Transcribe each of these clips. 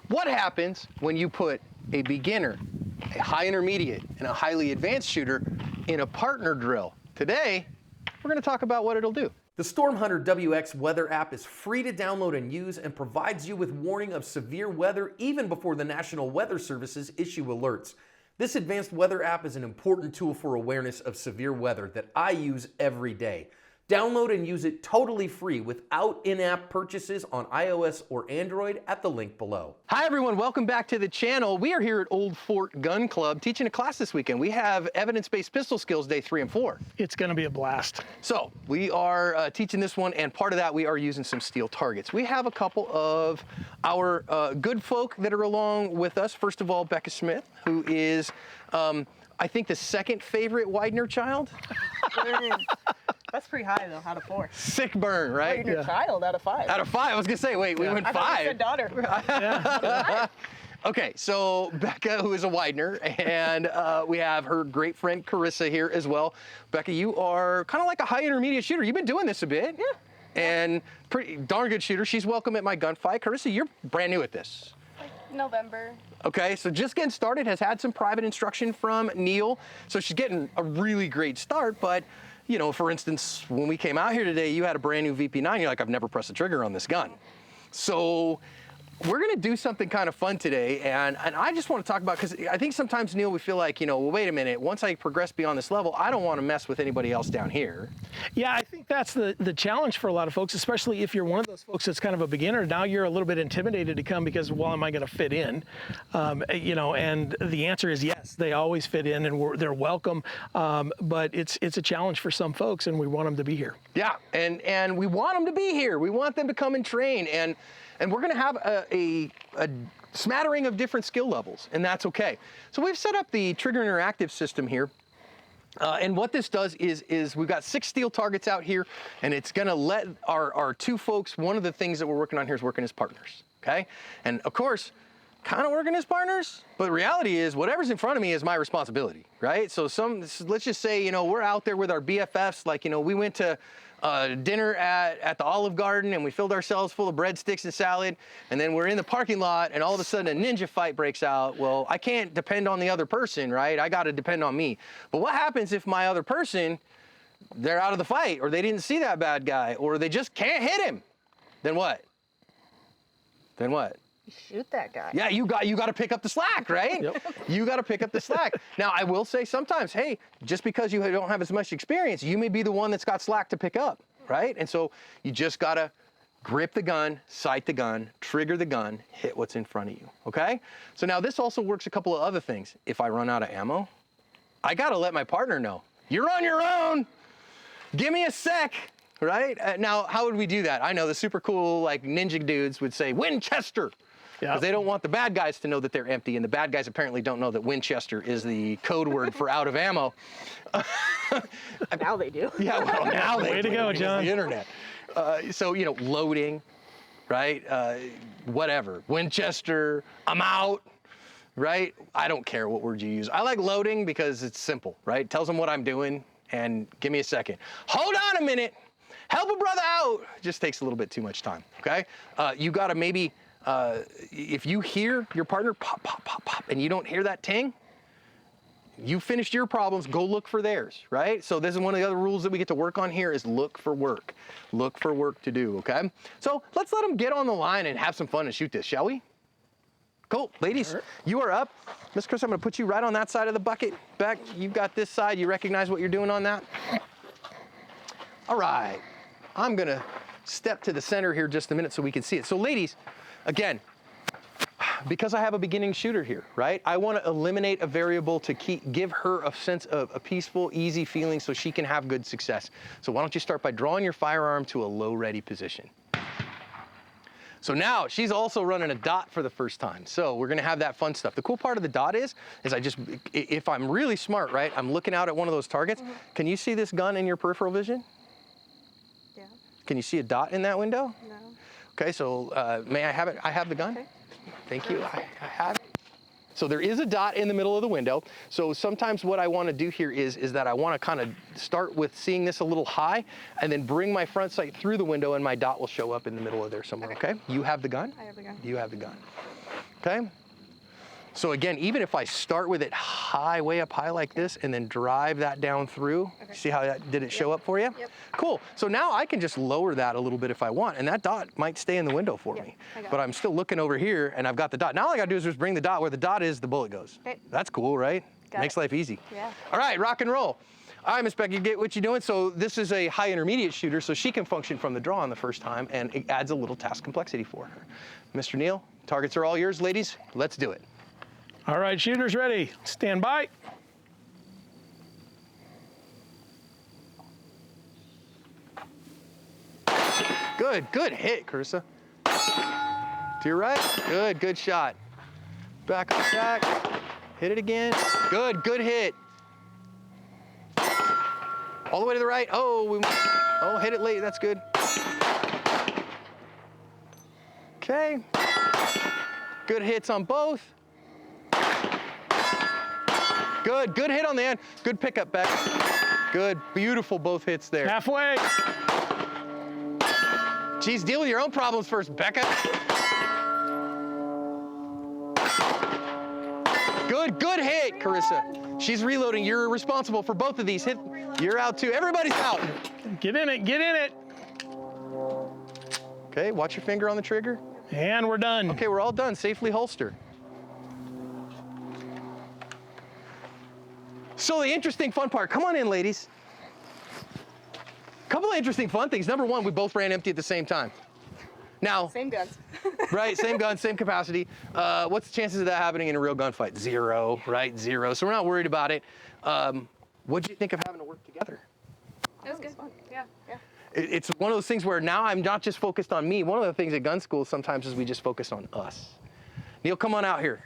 What happens when you put a beginner, a high intermediate, and a highly advanced shooter in a partner drill? Today, we're going to talk about what it'll do. The StormHunter WX weather app is free to download and use and provides you with warning of severe weather even before the National Weather Services issue alerts. This advanced weather app is an important tool for awareness of severe weather that I use every day. Download and use it totally free without in-app purchases on iOS or Android at the link below. Hi everyone, welcome back to the channel. We are here at Old Fort Gun Club teaching a class this weekend. We have evidence-based pistol skills day 3 and 4. It's going to be a blast. So we are teaching this one, and part of that we are using some steel targets. We have a couple of our good folk that are along with us. First of all, Becca Smith, who is I think the second favorite Widener child. That's pretty high though, out of 4. Sick burn, right? Widener child out of 5. Out of 5, I was gonna say, wait, we went 5. I thought you said daughter. Okay, so Becca, who is a Widener, and we have her great friend Carissa here as well. Becca, you are kind of like a high intermediate shooter. You've been doing this a bit. Yeah. And pretty darn good shooter. She's welcome at my gunfight. Carissa, you're brand new at this. Like November. Okay, so just getting started, has had some private instruction from Neil. So she's getting a really great start, but you know, for instance, when we came out here today, you had a brand new VP9, you're like, I've never pressed a trigger on this gun. So we're gonna do something kind of fun today, and I just want to talk about, because I think sometimes, Neil, we feel like, you know, well, wait a minute, once I progress beyond this level, I don't want to mess with anybody else down here. Yeah, I think that's the challenge for a lot of folks, especially if you're one of those folks that's kind of a beginner. Now you're a little bit intimidated to come because, well, am I going to fit in? You know, and the answer is yes, they always fit in and they're welcome. But it's a challenge for some folks, and we want them to be here. Yeah, and we want them to be here. We want them to come and train, and we're going to have a smattering of different skill levels, and that's okay. So we've set up the Trigger Interactive system here. And what this does is we've got 6 steel targets out here, and it's going to let our 2 folks, one of the things that we're working on here is working as partners, okay? And of course, kind of working as partners, but the reality is whatever's in front of me is my responsibility, right? So let's just say, you know, we're out there with our BFFs, like, you know, we went to dinner at the Olive Garden, and we filled ourselves full of breadsticks and salad, and then we're in the parking lot, and all of a sudden a ninja fight breaks out. Well, I can't depend on the other person, right? I got to depend on me. But what happens if my other person, they're out of the fight, or they didn't see that bad guy, or they just can't hit him? Then what? Then what? You shoot that guy. Yeah, you got to pick up the slack, right? Yep. You got to pick up the slack. Now, I will say sometimes, hey, just because you don't have as much experience, you may be the one that's got slack to pick up, right? And so you just got to grip the gun, sight the gun, trigger the gun, hit what's in front of you, okay? So now this also works a couple of other things. If I run out of ammo, I got to let my partner know. You're on your own. Give me a sec. Right? Now, how would we do that? I know the super cool, like, ninja dudes would say, Winchester. Because they don't want the bad guys to know that they're empty, and the bad guys apparently don't know that Winchester is the code word for out of ammo. Now they do. Yeah, well, now they do. Way to go, John. The internet. So, you know, loading, right? Whatever. Winchester, I'm out, right? I don't care what word you use. I like loading because it's simple, right? It tells them what I'm doing, and give me a second. Hold on a minute. Help a brother out. It just takes a little bit too much time, okay? You got to maybe... if you hear your partner pop, pop, pop, pop, and you don't hear that ting, you finished your problems, go look for theirs, right? So this is one of the other rules that we get to work on here is look for work. Look for work to do, okay? So let's let them get on the line and have some fun and shoot this, shall we? Cool, ladies, sure. You are up. Miss Chris, I'm gonna put you right on that side of the bucket. Beck, you've got this side. You recognize what you're doing on that? All right, I'm gonna step to the center here just a minute so we can see it. So ladies, again, because I have a beginning shooter here, right? I want to eliminate a variable to give her a sense of a peaceful, easy feeling so she can have good success. So why don't you start by drawing your firearm to a low ready position. So now she's also running a dot for the first time. So we're gonna have that fun stuff. The cool part of the dot is if I'm really smart, right? I'm looking out at one of those targets. Mm-hmm. Can you see this gun in your peripheral vision? Yeah. Can you see a dot in that window? No. Okay, so may I have it? I have the gun. Okay. Thank you. I have it. So there is a dot in the middle of the window. So sometimes what I want to do here is that I want to kind of start with seeing this a little high and then bring my front sight through the window and my dot will show up in the middle of there somewhere, okay? You have the gun? I have the gun. You have the gun. Okay? So again, even if I start with it high, way up high like this, and then drive that down through, see how that, did it show up for you? Yep. Cool. So now I can just lower that a little bit if I want, and that dot might stay in the window for me. I got But it. I'm still looking over here, and I've got the dot. Now all I gotta do is just bring the dot where the dot is, the bullet goes. Okay. That's cool, right? Got Makes it. life easy. Yeah. All right, rock and roll. All right, Miss Becky, get what you're doing. So this is a high intermediate shooter, so she can function from the draw on the first time, and it adds a little task complexity for her. Mr. Neal, targets are all yours, ladies. Let's do it. All right, shooters ready. Stand by. Good hit, Carissa. To your right, good shot. Back on back, hit it again. Good hit. All the way to the right, oh, hit it late, that's good. Okay, good hits on both. Good hit on the end. Good pickup back. Good, beautiful both hits there. Halfway. Geez, deal with your own problems first, Becca. Good hit, Carissa. She's reloading. You're responsible for both of these. Hit. You're out too. Everybody's out. Get in it, get in it. Okay, watch your finger on the trigger. And we're done. Okay, we're all done. Safely holster. So the interesting fun part, come on in, ladies. Couple of interesting fun things. Number one, we both ran empty at the same time. Now, Same guns. right, same gun, same capacity. What's the chances of that happening in a real gunfight? 0, right, 0. So we're not worried about it. What'd you think of having to work together? It was good. Yeah. It's one of those things where now I'm not just focused on me. One of the things at gun school sometimes is we just focus on us. Neal, come on out here.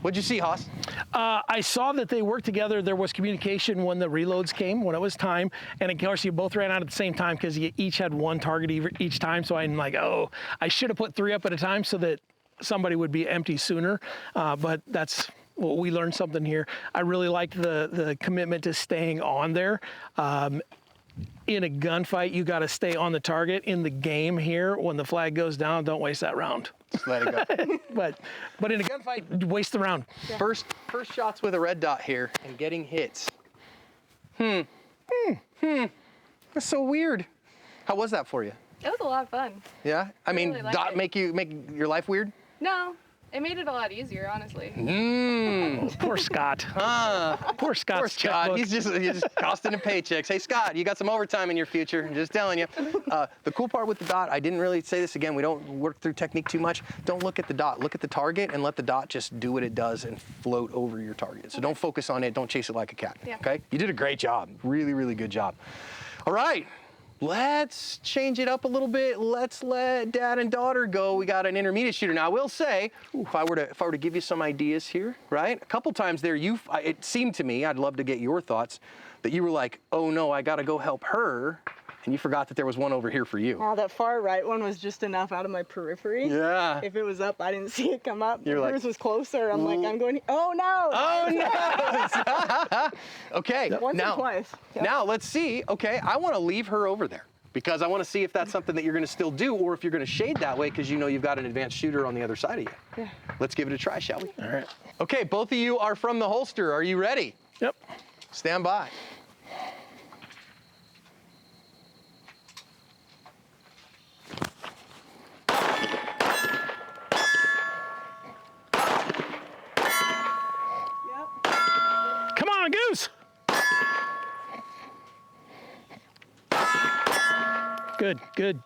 What'd you see, Haas? I saw that they worked together. There was communication when the reloads came, when it was time. And of course, you both ran out at the same time because you each had one target each time. So I'm like, oh, I should have put 3 up at a time so that somebody would be empty sooner. But that's, well, we learned something here. I really liked the commitment to staying on there. In a gunfight, you got to stay on the target. In the game here, when the flag goes down, don't waste that round. Just let it go. But in a gunfight, waste the round. First shots with a red dot here and getting hits. That's so weird. How was that for you? It was a lot of fun. Yeah? I mean, really liked dot it. make your life weird? No, it made it a lot easier, honestly. Poor Scott. Poor Scott's Poor Scott, checkbook. he's just costing him paychecks. Hey, Scott, you got some overtime in your future. I'm just telling you. The cool part with the dot, I didn't really say this again, we don't work through technique too much. Don't look at the dot. Look at the target and let the dot just do what it does and float over your target. So don't focus on it. Don't chase it like a cat. Yeah. Okay? You did a great job. Really, really good job. All right. Let's change it up a little bit. Let's let dad and daughter go. We got an intermediate shooter. Now, I will say, if I were to give you some ideas here, right? A couple times there, it seemed to me, I'd love to get your thoughts, that you were like, oh no, I gotta go help her, and you forgot that there was one over here for you. Wow, that far right one was just enough out of my periphery. Yeah. If it was up, I didn't see it come up. You're like, Hers was closer. I'm like, I'm going, oh no! Oh no! Okay, Once or twice. Yep. Now let's see. Okay, I want to leave her over there because I want to see if that's something that you're going to still do, or if you're going to shade that way because you know you've got an advanced shooter on the other side of you. Yeah. Let's give it a try, shall we? All right. Okay, both of you are from the holster. Are you ready? Yep. Stand by. Yep. Come on, Goose. Good.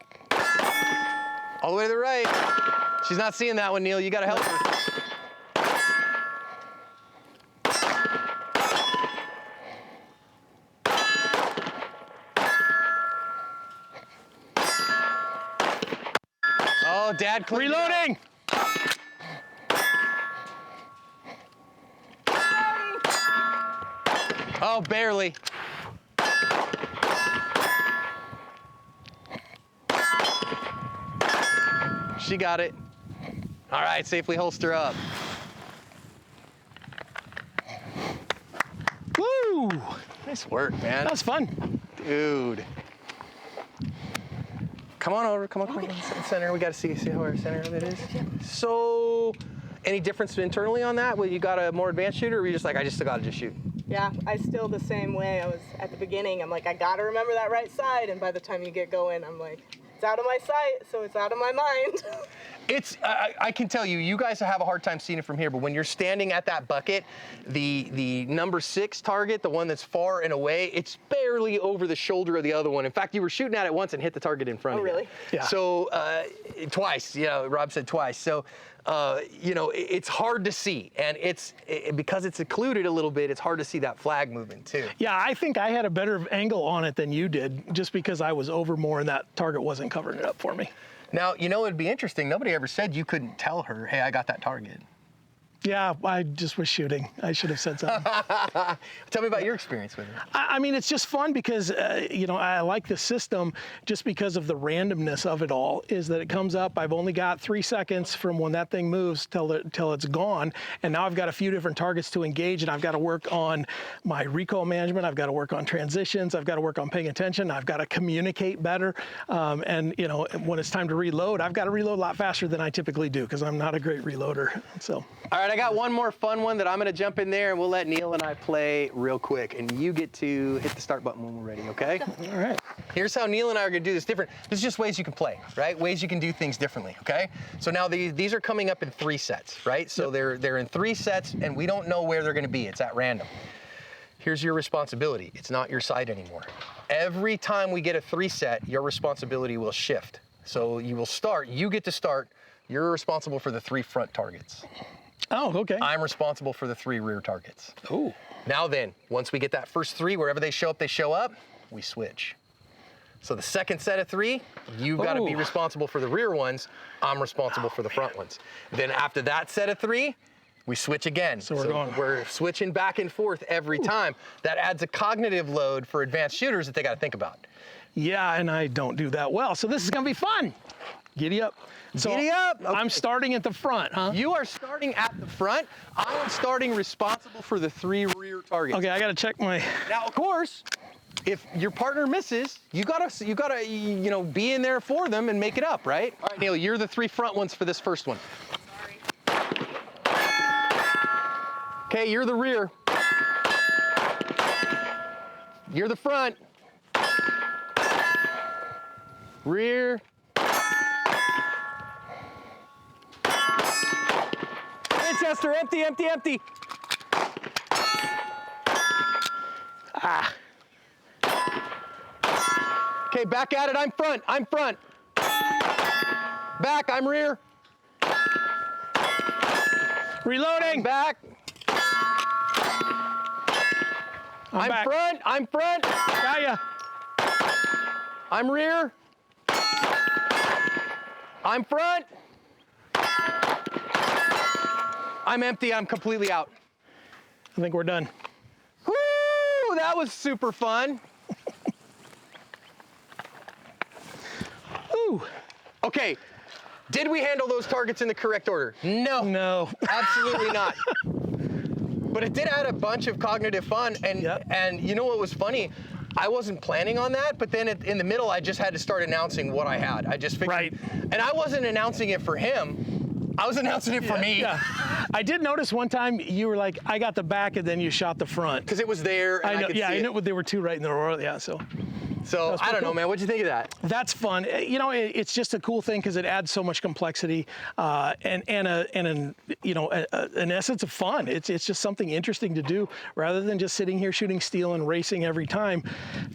All the way to the right. She's not seeing that one, Neal. You got to help her. Oh, Dad cleaned it up. Reloading. Oh, barely. She got it. All right, safely holster up. Woo! Nice work, man. That was fun. Dude. Come on over. Come on. Center. We got to see how our center of it is. So, any difference internally on that? Well, you got a more advanced shooter, or are you just like, I just still got to just shoot? Yeah, I still the same way. I was at the beginning. I'm like, I gotta remember that right side, and by the time you get going, I'm like, it's out of my sight, so it's out of my mind. It's, I can tell you, you guys have a hard time seeing it from here, but when you're standing at that bucket, the number 6 target, the one that's far and away, it's barely over the shoulder of the other one. In fact, you were shooting at it once and hit the target in front of you. Really? Yeah. So, twice, Rob said twice. So, it's hard to see, and because it's occluded a little bit, it's hard to see that flag moving too. Yeah, I think I had a better angle on it than you did, just because I was over more and that target wasn't covering it up for me. Now, it'd be interesting. Nobody ever said you couldn't tell her, hey, I got that target. Yeah, I just was shooting. I should have said something. Tell me about your experience with it. I mean, it's just fun because, I like the system just because of the randomness of it all, is that it comes up, I've only got 3 seconds from when that thing moves till it's gone, and now I've got a few different targets to engage, and I've got to work on my recoil management, I've got to work on transitions, I've got to work on paying attention, I've got to communicate better, and when it's time to reload, I've got to reload a lot faster than I typically do because I'm not a great reloader, so. All right, I got one more fun one that I'm going to jump in there, and we'll let Neil and I play real quick, and you get to hit the start button when we're ready, okay? All right. Here's how Neil and I are going to do this different. There's just ways you can play, right? Ways you can do things differently, okay? So now these are coming up in 3 sets, right? So they're in 3 sets, and we don't know where they're going to be. It's at random. Here's your responsibility. It's not your sight anymore. Every time we get a 3 set, your responsibility will shift. So you get to start. You're responsible for the 3 front targets. Oh, okay. I'm responsible for the 3 rear targets. Oh. Now then, once we get that first 3, wherever they show up, we switch. So the second set of 3, you've got to be responsible for the rear ones. I'm responsible for the front ones. Then after that set of 3, we switch again. So we're switching back and forth every time. That adds a cognitive load for advanced shooters that they got to think about. Yeah, and I don't do that well, so this is going to be fun. Giddy up. So Giddy up. Okay. I'm starting at the front, huh? You are starting at the front. I am starting responsible for the 3 rear targets. Okay, I got to check my... Now, of course, if your partner misses, you gotta be in there for them and make it up, right? All right, Neil, you're the 3 front ones for this first one. Sorry. Okay, you're the rear. You're the front. Rear. Winchester, empty, empty, empty. Okay, back at it, I'm front, I'm front. Back, I'm rear. Reloading. Back. I'm back. front, I'm front. Got ya. I'm rear. I'm front. I'm empty, I'm completely out. I think we're done. Woo, that was super fun. Ooh. Okay, did we handle those targets in the correct order? No. No. Absolutely not. But it did add a bunch of cognitive fun, and you know what was funny? I wasn't planning on that, but then in the middle, I just had to start announcing what I had. I just figured, Right. And I wasn't announcing it for him. I was announcing it for me. Yeah. I did notice one time you were like, I got the back, and then you shot the front. Because it was there, and I could see I it. know there were 2 right in the row. Yeah, so. So I don't know, man. What'd you think of that? That's fun. It's just a cool thing because it adds so much complexity and an essence of fun. It's just something interesting to do rather than just sitting here shooting steel and racing every time.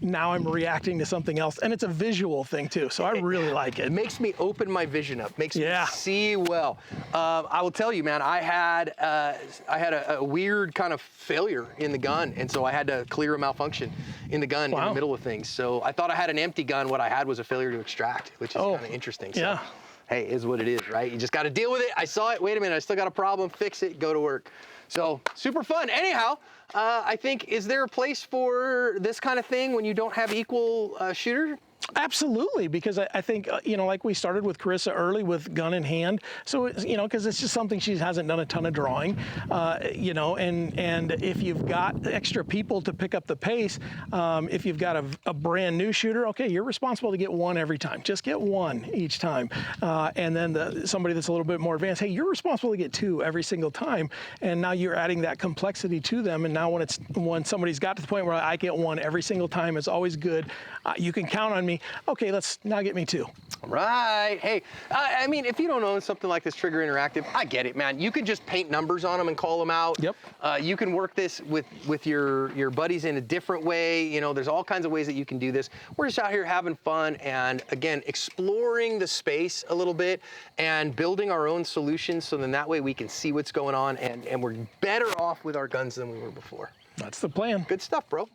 Now I'm reacting to something else, and it's a visual thing too. So I really like It it. makes me open my vision up. Makes Yeah. me see well. I will tell you, man. I had a weird kind of failure in the gun, and so I had to clear a malfunction in the gun in the middle of things. So I thought I had an empty gun. What I had was a failure to extract, which is kind of interesting. So, yeah. hey, is what it is, right? You just got to deal with it. I saw it. Wait a minute. I still got a problem. Fix it. Go to work. So super fun. Anyhow, I think, is there a place for this kind of thing when you don't have equal shooter Absolutely, because I think, like we started with Carissa early with gun in hand. So, because it's just something she hasn't done a ton of drawing, and if you've got extra people to pick up the pace, if you've got a brand new shooter, okay, you're responsible to get one every time. Just get one each time. And then somebody that's a little bit more advanced, hey, you're responsible to get two every single time. And now you're adding that complexity to them. And now when somebody's got to the point where I get one every single time, it's always good. You can count on me. Okay, let's now get me two. Right. Hey, I mean, if you don't own something like this Trigger Interactive, I get it, man. You can just paint numbers on them and call them out. Yep. You can work this with your buddies in a different way. There's all kinds of ways that you can do this. We're just out here having fun and, again, exploring the space a little bit and building our own solutions so then that way we can see what's going on and we're better off with our guns than we were before. That's the plan. Good stuff, bro.